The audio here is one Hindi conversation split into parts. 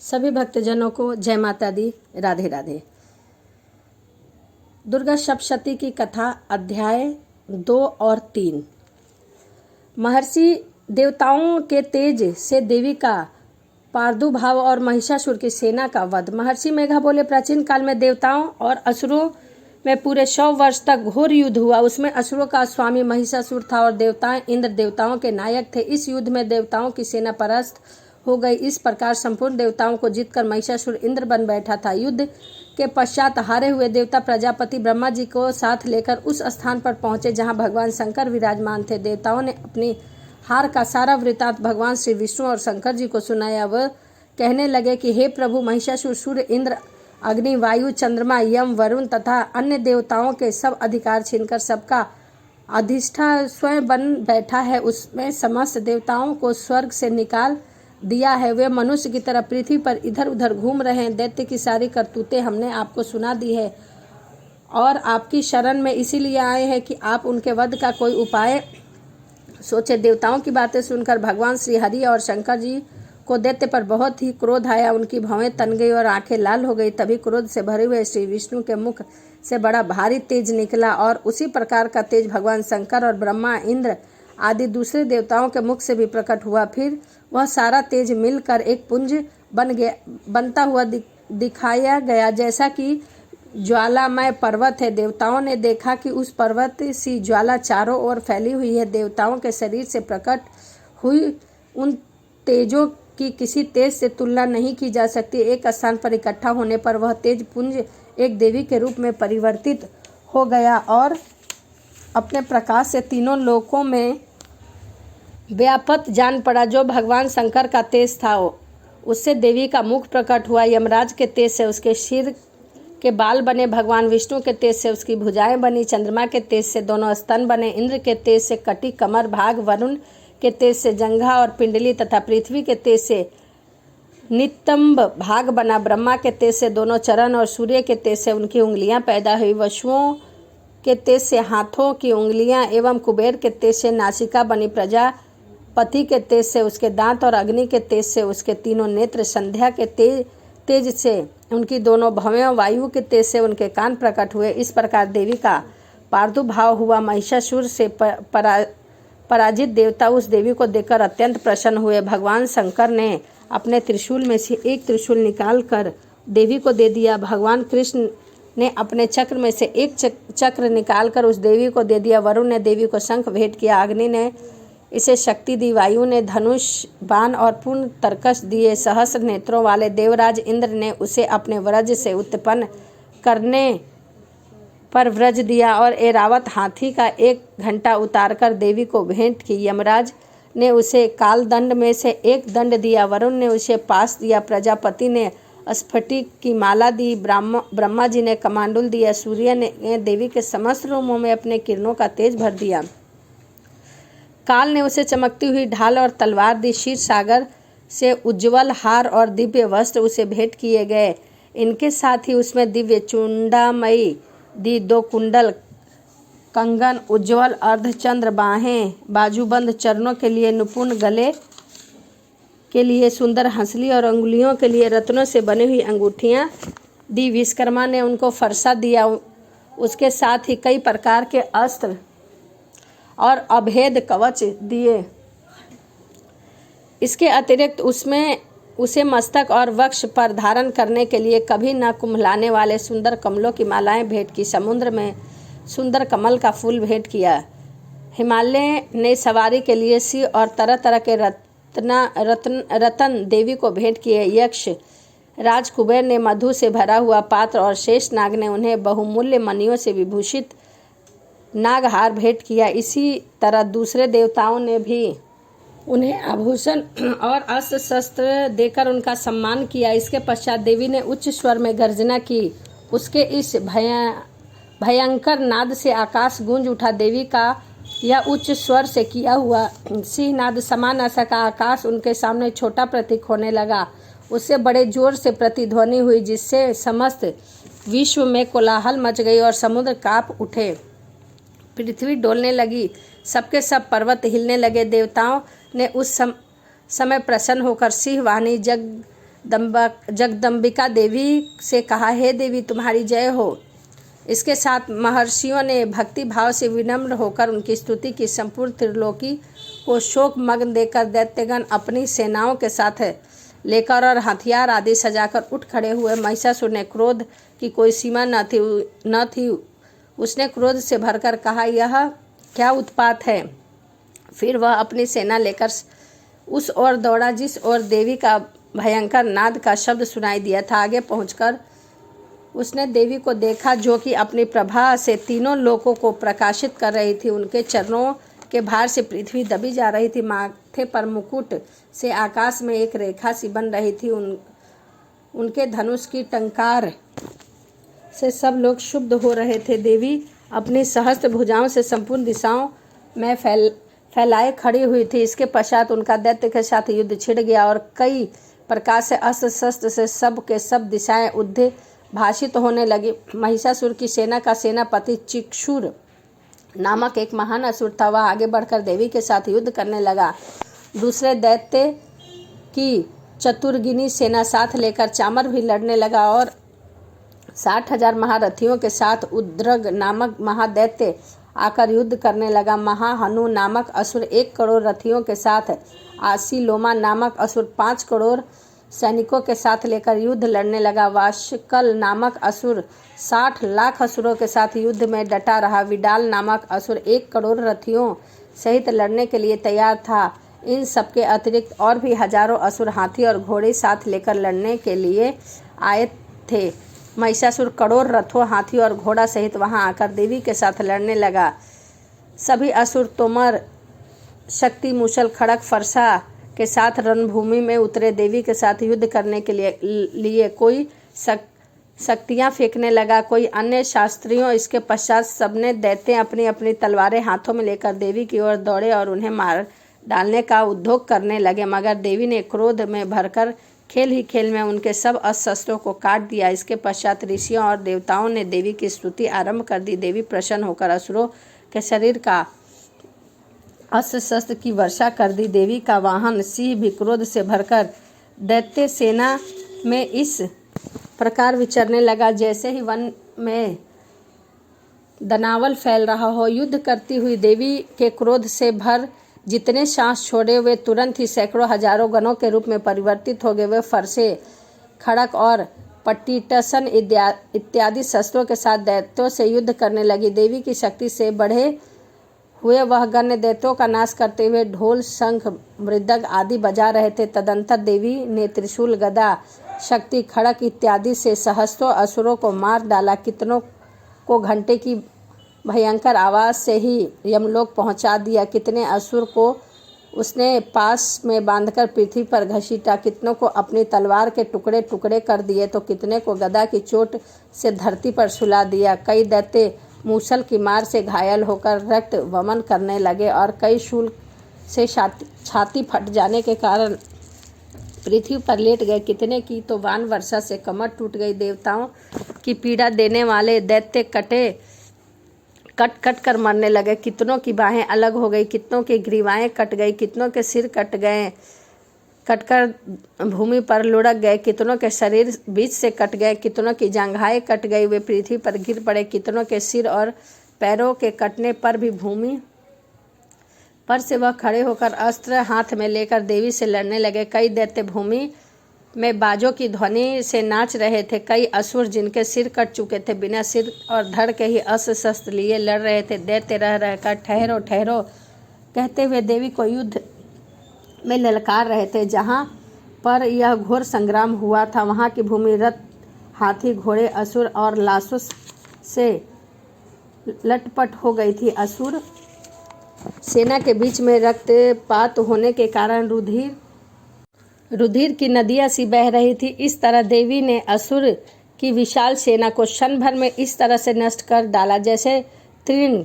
सभी भक्तजनों को जय माता दी, राधे राधे। दुर्गा सप्तशती की कथा अध्याय 2 और 3। महर्षि देवताओं के तेज से देवी का प्रादुर्भाव और महिषासुर की सेना का वध। महर्षि मेघा बोले, प्राचीन काल में देवताओं और असुरों में पूरे 100 वर्ष तक घोर युद्ध हुआ। उसमें असुरों का स्वामी महिषासुर था और देवताएं इंद्र देवताओं के नायक थे। इस युद्ध में देवताओं की सेना परास्त हो गई। इस प्रकार संपूर्ण देवताओं को जीतकर महिषासुर इंद्र बन बैठा था। युद्ध के पश्चात हारे हुए देवता प्रजापति ब्रह्मा जी को साथ लेकर उस स्थान पर पहुंचे जहां भगवान शंकर विराजमान थे। देवताओं ने अपनी हार का सारा वृत्तांत भगवान श्री विष्णु और शंकर जी को सुनाया। वह कहने लगे कि हे प्रभु, महिषासुर सूर्य, इंद्र, अग्नि, वायु, चंद्रमा, यम, वरुण तथा अन्य देवताओं के सब अधिकार छीनकर सबका अधिष्ठा स्वयं बन बैठा है। उसमें समस्त देवताओं को स्वर्ग से निकाल दिया है। वे मनुष्य की तरह पृथ्वी पर इधर उधर घूम रहे हैं। दैत्य की सारी करतूतें हमने आपको सुना दी है और आपकी शरण में इसीलिए आए हैं कि आप उनके वध का कोई उपाय सोचे। देवताओं की बातें सुनकर भगवान श्री हरि और शंकर जी को दैत्य पर बहुत ही क्रोध आया। उनकी भवें तन गई और आंखें लाल हो गई। तभी क्रोध से भरे हुए श्री विष्णु के मुख से बड़ा भारी तेज निकला और उसी प्रकार का तेज भगवान शंकर और ब्रह्मा, इंद्र आदि दूसरे देवताओं के मुख से भी प्रकट हुआ। फिर वह सारा तेज मिलकर एक पुंज बनता हुआ दिखाया गया, जैसा कि ज्वालामय पर्वत है। देवताओं ने देखा कि उस पर्वत सी ज्वाला चारों ओर फैली हुई है। देवताओं के शरीर से प्रकट हुई उन तेजों की किसी तेज से तुलना नहीं की जा सकती। एक स्थान पर इकट्ठा होने पर वह तेज पुंज एक देवी के रूप में परिवर्तित हो गया और अपने प्रकाश से तीनों लोकों में व्यापत जान पड़ा। जो भगवान शंकर का तेज था उससे देवी का मुख प्रकट हुआ। यमराज के तेज से उसके सिर के बाल बने। भगवान विष्णु के तेज से उसकी भुजाएं बनी। चंद्रमा के तेज से दोनों स्तन बने। इंद्र के तेज से कटी कमर भाग, वरुण के तेज से जंघा और पिंडली तथा पृथ्वी के तेज से नितंब भाग बना। ब्रह्मा के तेज से दोनों चरण और सूर्य के तेज से उनकी उंगलियां पैदा हुई। वसुओं के तेज से हाथों की उंगलियां एवं कुबेर के तेज से नासिका बनी। प्रजापति के तेज से उसके दांत और अग्नि के तेज से उसके तीनों नेत्र। संध्या के तेज से उनकी दोनों भवें, वायु के तेज से उनके कान प्रकट हुए। इस प्रकार देवी का प्रादुर्भाव हुआ। महिषासुर से पराजित देवता उस देवी को देखकर अत्यंत प्रसन्न हुए। भगवान शंकर ने अपने त्रिशूल में से एक त्रिशूल निकाल कर देवी को दे दिया। भगवान कृष्ण ने अपने चक्र में से एक चक्र निकालकर उस देवी को दे दिया। वरुण ने देवी को शंख भेंट किया। अग्नि ने इसे शक्ति दी। वायु ने धनुष, बाण और पूर्ण तरकश दिए। सहस्र नेत्रों वाले देवराज इंद्र ने उसे अपने व्रज से उत्पन्न करने पर व्रज दिया और ऐरावत हाथी का एक घंटा उतारकर देवी को भेंट की। यमराज ने उसे काल दंड में से एक दंड दिया। वरुण ने उसे पास दिया। प्रजापति ने स्फटिक की माला दी। ब्रह्मा जी ने कमंडल दिया। सूर्य ने देवी के समस्त रूपों में अपने किरणों का तेज भर दिया। काल ने उसे चमकती हुई ढाल और तलवार दी। क्षीर सागर से उज्ज्वल हार और दिव्य वस्त्र उसे भेंट किए गए। इनके साथ ही उसमें दिव्य चूड़ामणि दी। 2 कुंडल, कंगन, उज्ज्वल अर्धचंद्र, बाहें बाजूबंद, चरणों के लिए नुपुर, गले के लिए सुंदर हंसली और अंगुलियों के लिए रत्नों से बनी हुई अंगूठियां दी। विश्वकर्मा ने उनको फरसा दिया। उसके साथ ही कई प्रकार के अस्त्र और अभेद कवच दिए। इसके अतिरिक्त उसे मस्तक और वक्ष पर धारण करने के लिए कभी न कुम्हलाने वाले सुंदर कमलों की मालाएं भेंट की। समुद्र में सुंदर कमल का फूल भेंट किया। हिमालय ने सवारी के लिए सिंह और तरह तरह के रतन देवी को भेंट किए। यक्ष राज कुबेर ने मधु से भरा हुआ पात्र और शेष नाग ने उन्हें बहुमूल्य मणियों से विभूषित नागहार भेंट किया। इसी तरह दूसरे देवताओं ने भी उन्हें आभूषण और अस्त्र शस्त्र देकर उनका सम्मान किया। इसके पश्चात देवी ने उच्च स्वर में गर्जना की। उसके इस भयंकर नाद से आकाश गूंज उठा। देवी का यह उच्च स्वर से किया हुआ सिंहनाद समान आशा का आकाश उनके सामने छोटा प्रतीक होने लगा। उससे बड़े जोर से प्रतिध्वनि हुई, जिससे समस्त विश्व में कोलाहल मच गई और समुद्र कांप उठे। पृथ्वी डोलने लगी। सबके सब पर्वत हिलने लगे। देवताओं ने उस समय प्रसन्न होकर सिंह वाहिनी जगदम्बिका देवी से कहा, हे देवी तुम्हारी जय हो। इसके साथ महर्षियों ने भक्ति भाव से विनम्र होकर उनकी स्तुति की। संपूर्ण त्रिलोकी को शोक मग्न देकर दैत्यगण अपनी सेनाओं के साथ लेकर और हथियार आदि सजाकर उठ खड़े हुए। महिषासुर ने क्रोध की कोई सीमा न थी। उसने क्रोध से भरकर कहा, यह क्या उत्पात है। फिर वह अपनी सेना लेकर उस ओर दौड़ा जिस ओर देवी का भयंकर नाद का शब्द सुनाई दिया था। आगे पहुंचकर उसने देवी को देखा, जो कि अपनी प्रभा से तीनों लोकों को प्रकाशित कर रही थी। उनके चरणों के भार से पृथ्वी दबी जा रही थी। माथे पर मुकुट से आकाश में एक रेखा सी बन रही थी। उनके धनुष की टंकार से सब लोग क्षुब्ध हो रहे थे। देवी अपनी सहस्त्र भुजाओं से संपूर्ण दिशाओं में फैलाए खड़ी हुई थी। इसके पश्चात उनका दैत्य के साथ युद्ध छिड़ गया और कई प्रकार से अस्त्र शस्त्र से सब के सब दिशाएं उद्भासित होने लगी। महिषासुर की सेना का सेनापति चिक्षुर नामक एक महान असुर था। वह आगे बढ़कर देवी के साथ युद्ध करने लगा। दूसरे दैत्य की चतुर्गिनी सेना साथ लेकर चामर भी लड़ने लगा और 60,000 महारथियों के साथ उद्रग नामक महादैत्य आकर युद्ध करने लगा। महाहनु नामक असुर 1 करोड़ रथियों के साथ, आसीलोमा नामक असुर 5 करोड़ सैनिकों के साथ लेकर युद्ध लड़ने लगा। वाशकल नामक असुर 60 लाख असुरों के साथ युद्ध में डटा रहा। विडाल नामक असुर 1 करोड़ रथियों सहित लड़ने के लिए तैयार था। इन सबके अतिरिक्त और भी हजारों असुर हाथी और घोड़े साथ लेकर लड़ने के लिए आए थे। महिषासुर करोड़ रथों, हाथी और घोड़ा सहित वहां आकर देवी के साथ लड़ने लगा। सभी असुर तोमर, शक्ति, मूसल, खड़ग, फरसा के साथ रणभूमि में उतरे। देवी के साथ युद्ध करने के लिए कोई शक्तियां फेंकने लगा, कोई अन्य शास्त्रियों। इसके पश्चात सबने दैत्य अपनी अपनी तलवारें हाथों में लेकर देवी की ओर दौड़े और उन्हें मार डालने का उद्योग करने लगे। मगर देवी ने क्रोध में भरकर खेल ही खेल में उनके सब अस्त्र शस्त्रों को काट दिया। इसके पश्चात ऋषियों और देवताओं ने देवी की स्तुति आरंभ कर दी। देवी प्रसन्न होकर असुरों के शरीर का अस्त्र शस्त्र की वर्षा कर दी। देवी का वाहन सिंह भी क्रोध से भरकर दैत्य सेना में इस प्रकार विचरने लगा, जैसे ही वन में दनावल फैल रहा हो। युद्ध करती हुई देवी के क्रोध से भर जितने सांस छोड़े वे तुरंत ही सैकड़ों हजारों गणों के रूप में परिवर्तित हो गए। वे फरसे, खड़क और पट्टिटसन इत्यादि शस्त्रों के साथ दैत्यों से युद्ध करने लगी। देवी की शक्ति से बढ़े हुए वह गण दैत्यों का नाश करते हुए ढोल, शंख, मृदंग आदि बजा रहे थे। तदंतर देवी ने त्रिशूल, गदा, शक्ति, खड़क इत्यादि से सहस्त्रों असुरों को मार डाला। कितनों को घंटे की भयंकर आवाज़ से ही यमलोक पहुंचा दिया। कितने असुर को उसने पास में बांधकर पृथ्वी पर घसीटा। कितनों को अपनी तलवार के टुकड़े टुकड़े कर दिए तो कितने को गदा की चोट से धरती पर सुला दिया। कई दैत्य मूसल की मार से घायल होकर रक्त वमन करने लगे और कई शूल से छाती फट जाने के कारण पृथ्वी पर लेट गए। कितने की तो वान वर्षा से कमर टूट गई। देवताओं की पीड़ा देने वाले दैत्य कट कट कर मरने लगे। कितनों की बाहें अलग हो गई, कितनों की ग्रीवाएं कट गई, कितनों के सिर कट गए, कटकर भूमि पर लुढ़क गए। कितनों के शरीर बीच से कट गए, कितनों की जांघाएं कट गई, वे पृथ्वी पर गिर पड़े। कितनों के सिर और पैरों के कटने पर भी भूमि पर से वह खड़े होकर अस्त्र हाथ में लेकर देवी से लड़ने लगे। कई दैत्य भूमि में बाजों की ध्वनि से नाच रहे थे। कई असुर जिनके सिर कट चुके थे बिना सिर और धड़ के ही अस्त्र शस्त्र लिए लड़ रहे थे। दैत्य रह रहकर ठहरो ठहरो कहते हुए देवी को युद्ध में ललकार रहे थे। जहाँ पर यह घोर संग्राम हुआ था वहाँ की भूमि रथ, हाथी, घोड़े, असुर और लाशों से लटपट हो गई थी। असुर सेना के बीच में रक्तपात होने के कारण रुधिर की नदियाँ सी बह रही थी। इस तरह देवी ने असुर की विशाल सेना को क्षण भर में इस तरह से नष्ट कर डाला जैसे तृण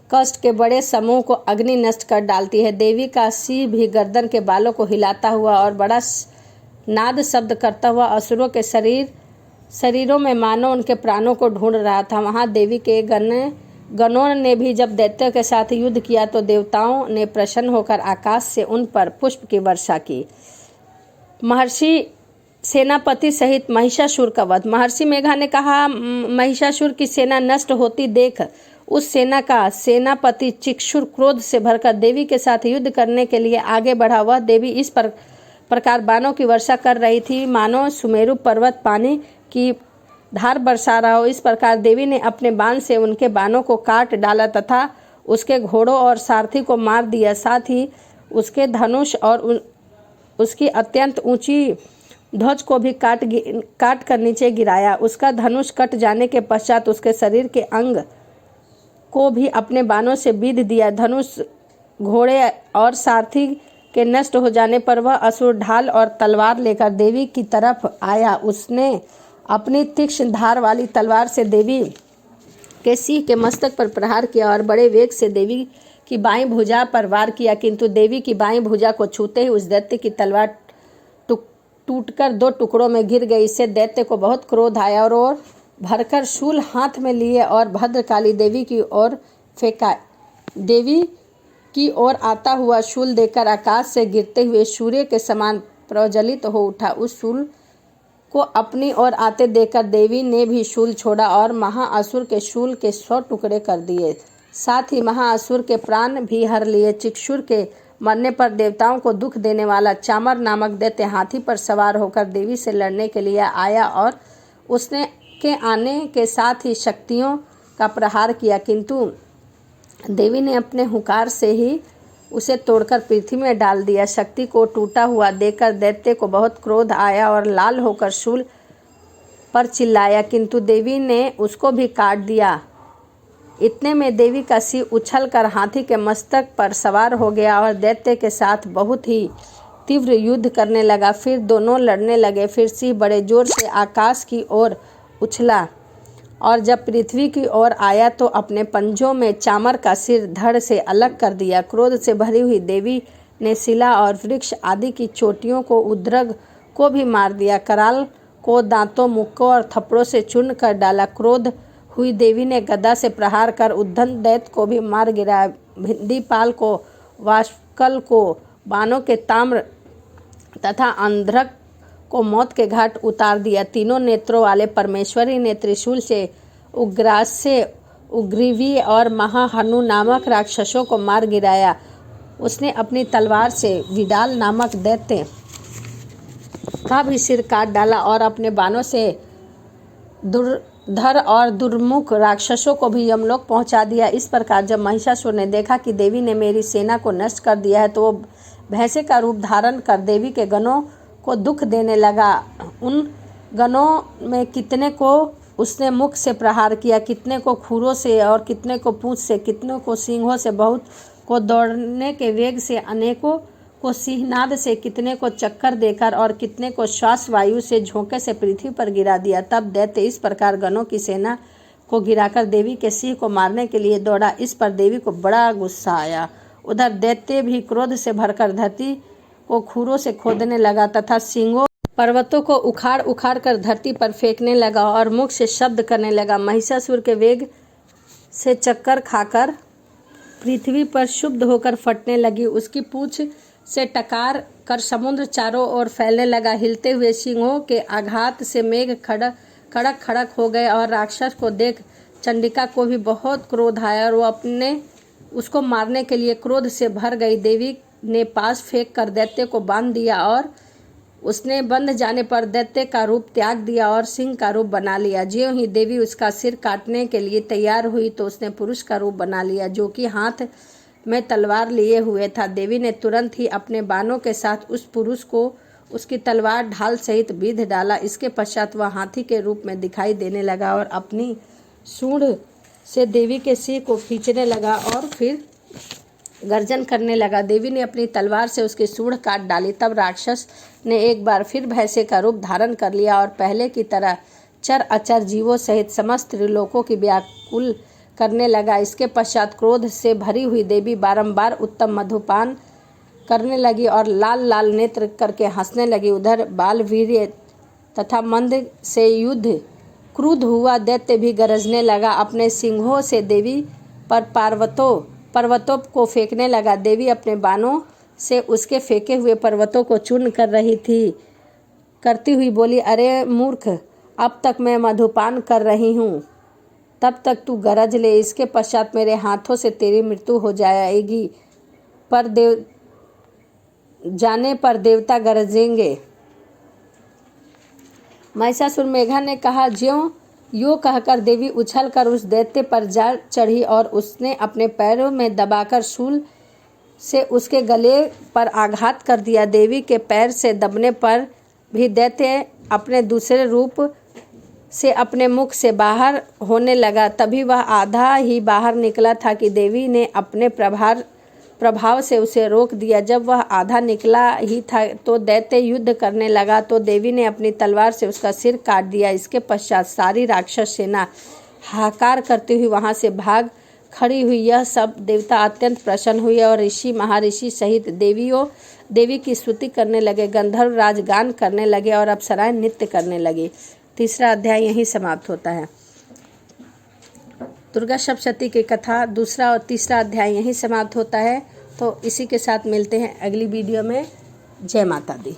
कष्ट के बड़े समूह को अग्नि नष्ट कर डालती है। देवी का सिंह भी गर्दन के बालों को हिलाता हुआ और बड़ा नाद शब्द करता हुआ असुरों के शरीरों में मानो उनके प्राणों को ढूंढ रहा था। वहाँ देवी के गणों ने भी जब दैत्यों के साथ युद्ध किया तो देवताओं ने प्रसन्न होकर आकाश से उन पर पुष्प की वर्षा की। महर्षि सेनापति सहित महिषासुर का वध। महर्षि मेघा ने कहा, महिषासुर की सेना नष्ट होती देख उस सेना का सेनापति चिक्षुर क्रोध से भरकर देवी के साथ युद्ध करने के लिए आगे बढ़ा। वह देवी इस प्रकार बाणों की वर्षा कर रही थी मानो सुमेरु पर्वत पानी की धार बरसा रहा हो। इस प्रकार देवी ने अपने बाण से उनके बाणों को काट डाला तथा उसके घोड़ों और सारथी को मार दिया। साथ ही उसके धनुष और उसकी अत्यंत ऊंची ध्वज को भी काट कर नीचे गिराया। उसका धनुष कट जाने के पश्चात उसके शरीर के अंग को भी अपने बाणों से बीध दिया। धनुष, घोड़े और सारथी के नष्ट हो जाने पर वह असुर ढाल और तलवार लेकर देवी की तरफ आया। उसने अपनी तीक्ष्ण धार वाली तलवार से देवी के सिंह के मस्तक पर प्रहार किया और बड़े वेग से देवी की बाईं भुजा पर वार किया, किंतु देवी की बाईं भुजा को छूते ही उस दैत्य की तलवार टूटकर 2 टुकड़ों में गिर गई। इससे दैत्य को बहुत क्रोध आया और भरकर शूल हाथ में लिए और भद्रकाली देवी की ओर फेंका। देवी की ओर आता हुआ शूल देखकर आकाश से गिरते हुए सूर्य के समान प्रज्वलित हो उठा। उस शूल को अपनी ओर आते देखकर देवी ने भी शूल छोड़ा और महाअसुर के शूल के 100 टुकड़े कर दिए। साथ ही महाअसुर के प्राण भी हर लिए। चिक्षुर के मरने पर देवताओं को दुख देने वाला चामर नामक दैत्य हाथी पर सवार होकर देवी से लड़ने के लिए आया और उसने के आने के साथ ही शक्तियों का प्रहार किया, किंतु देवी ने अपने हुंकार से ही उसे तोड़कर पृथ्वी में डाल दिया। शक्ति को टूटा हुआ देखकर दैत्य को बहुत क्रोध आया और लाल होकर शूल पर चिल्लाया, किंतु देवी ने उसको भी काट दिया। इतने में देवी का सिर उछलकर हाथी के मस्तक पर सवार हो गया और दैत्य के साथ बहुत ही तीव्र युद्ध करने लगा। फिर दोनों लड़ने लगे। फिर सिंह बड़े जोर से आकाश की ओर उछला और जब पृथ्वी की ओर आया तो अपने पंजों में चामर का सिर धड़ से अलग कर दिया। क्रोध से भरी हुई देवी ने शिला और वृक्ष आदि की चोटियों को, उद्रग को भी मार दिया। कराल को दांतों, मुक्कों और थप्पड़ों से चूर्ण कर डाला। क्रोध हुई देवी ने गदा से प्रहार कर उद्धन दैत्य को भी मार गिराया। भिंडीपाल को, वाष्कल को बाणों के ताम्र तथा अंधक को मौत के घाट उतार दिया। तीनों नेत्रों वाले परमेश्वरी ने त्रिशूल से उग्रास्य, उग्रीवी और महाहनु नामक राक्षसों को मार गिराया। उसने अपनी तलवार से विडाल नामक दैत्य का भी सिर काट डाला और अपने बाणों से दुर्धर और दुर्मुख राक्षसों को भी यमलोक पहुंचा दिया। इस प्रकार जब महिषासुर ने देखा कि देवी ने मेरी सेना को नष्ट कर दिया है तो वो भैंसे का रूप धारण कर देवी के गणों को दुख देने लगा। उन गणों में कितने को उसने मुख से प्रहार किया, कितने को खुरों से और कितने को पूंछ से, कितनों को सींगों से, बहुत को दौड़ने के वेग से, अनेकों को सिंहनाद से, कितने को चक्कर देकर और कितने को श्वास वायु से झोंके से पृथ्वी पर गिरा दिया। तब दैत्य इस प्रकार गणों की सेना को गिराकर देवी के सिंह को मारने के लिए दौड़ा। इस पर देवी को बड़ा गुस्सा आया। उधर दैत्य भी क्रोध से भरकर धरती को खुरों से खोदने लगा तथा सींगों पर्वतों को उखाड़ उखाड़ कर धरती पर फेंकने लगा और मुख से शब्द करने लगा। महिषासुर के वेग से चक्कर खाकर पृथ्वी पर शुद्ध होकर फटने लगी। उसकी पूंछ से टकार कर समुद्र चारों ओर फैलने लगा। हिलते हुए सिंहों के आघात से मेघ खड़क खड़क हो गए और राक्षस को देख चंडिका को भी बहुत क्रोध आया और वो उसको मारने के लिए क्रोध से भर गई। देवी ने पास फेंक कर दैत्य को बांध दिया और उसने बंध जाने पर दैत्य का रूप त्याग दिया और सिंह का रूप बना लिया। ज्यों ही देवी उसका सिर काटने के लिए तैयार हुई तो उसने पुरुष का रूप बना लिया, जो कि हाथ में तलवार लिए हुए था। देवी ने तुरंत ही अपने बाणों के साथ उस पुरुष को उसकी तलवार ढाल सहित बीध डाला। इसके पश्चात वह हाथी के रूप में दिखाई देने लगा और अपनी सूंड से देवी के सिर को खींचने लगा और फिर गर्जन करने लगा। देवी ने अपनी तलवार से उसकी सूंड काट डाली। तब राक्षस ने एक बार फिर भैंसे का रूप धारण कर लिया और पहले की तरह चर अचर जीवों सहित समस्त त्रिलोकों की व्याकुल करने लगा। इसके पश्चात क्रोध से भरी हुई देवी बारंबार उत्तम मधुपान करने लगी और लाल लाल नेत्र करके हंसने लगी। उधर बालवीर्य तथा मंद से युद्ध क्रुद्ध हुआ दैत्य भी गरजने लगा। अपने सिंहों से देवी पर पर्वतों को फेंकने लगा। देवी अपने बाणों से उसके फेंके हुए पर्वतों को चूर्ण कर रही थी। करती हुई बोली, अरे मूर्ख, अब तक मैं मधुपान कर रही हूँ, तब तक तू गरज ले, इसके पश्चात मेरे हाथों से तेरी मृत्यु हो जाएगी। पर जाने पर देवता गरजेंगे। महिषासुर मेघा ने कहा, ज्यों यो कहकर देवी उछलकर उस दैत्य पर जा चढ़ी और उसने अपने पैरों में दबाकर शूल से उसके गले पर आघात कर दिया। देवी के पैर से दबने पर भी दैत्य अपने दूसरे रूप से अपने मुख से बाहर होने लगा। तभी वह आधा ही बाहर निकला था कि देवी ने अपने प्रभाव से उसे रोक दिया। जब वह आधा निकला ही था तो दैत्य युद्ध करने लगा, तो देवी ने अपनी तलवार से उसका सिर काट दिया। इसके पश्चात सारी राक्षस सेना हाहाकार करती हुई वहां से भाग खड़ी हुई। यह सब देवता अत्यंत प्रसन्न हुए और ऋषि महर्षि सहित देवी की स्तुति करने लगे। गंधर्व राज गान करने लगे और अप्सराएं नृत्य करने लगी। तीसरा अध्याय यहीं समाप्त होता है। दुर्गा सप्तशती की कथा दूसरा और तीसरा अध्याय यहीं समाप्त होता है। तो इसी के साथ मिलते हैं अगली वीडियो में। जय माता दी।